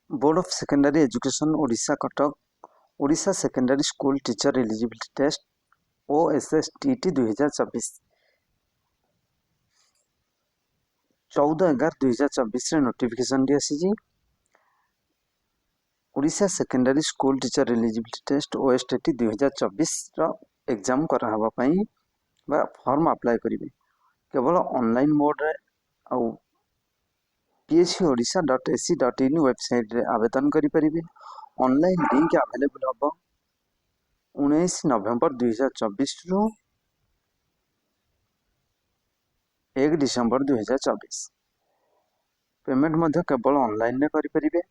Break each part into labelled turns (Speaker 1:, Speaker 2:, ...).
Speaker 1: Board of secondary education Odisha Cuttack Odisha secondary school teacher eligibility test OSSTT 2024 14/11/2024 notification टी आसी Odisha secondary school teacher eligibility test OSTT 2024 रो exam कराहबा पई बा फॉर्म अप्लाई करिवे केवल ऑनलाइन मोड रे आ pscodisha.ac.in वेबसाइट रे आवेदन करि परिबे। ऑनलाइन लिंक अवेलेबल हबो 19 नवंबर 2024 रु 1 डिसेंबर 2024। पेमेंट मध्ये केवल ऑनलाइन रे करि परिबे।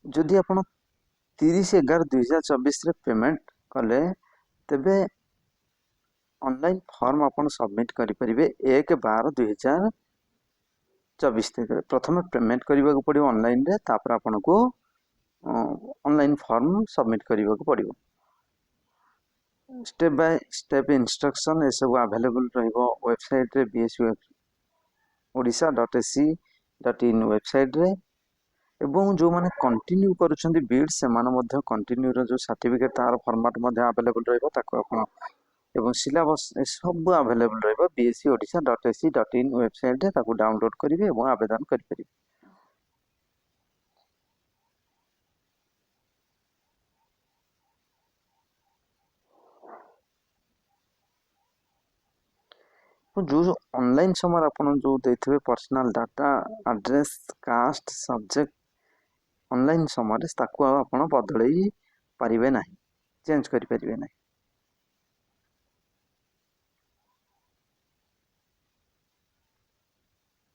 Speaker 1: जदि आपण 30/11/2024 रे पेमेंट कले तेबे ऑनलाइन फॉर्म अपन सबमिट करि परिबे 1/12/2024 तक। प्रथम पेमेंट करबा को पड़ियो ऑनलाइन रे तापर आपण को ऑनलाइन फॉर्म सबमिट करबा को पड़ियो। स्टेप बाय स्टेप इंस्ट्रक्शन ए सब अवेलेबल रहइबो वेबसाइट रे bsodisha.ac.in वेबसाइट रे। एवं जो माने कंटिन्यू करूछंदी बीड से माने मध्ये कंटिन्यू रो जो सर्टिफिकेट तार फॉर्मेट मध्ये अवेलेबल रहइबो ताको आपण एवं सिलेबस सब अवेलेबल रहइबो bsodisha.ac.in वेबसाइट रे ताको डाउनलोड करिवे एवं आवेदन करि परिबे। जो ऑनलाइन समय आपण जो देथिबे personal data address caste subject online समय ताको आपण बदलै परिबे नाही चेंज करि परिबे नाही।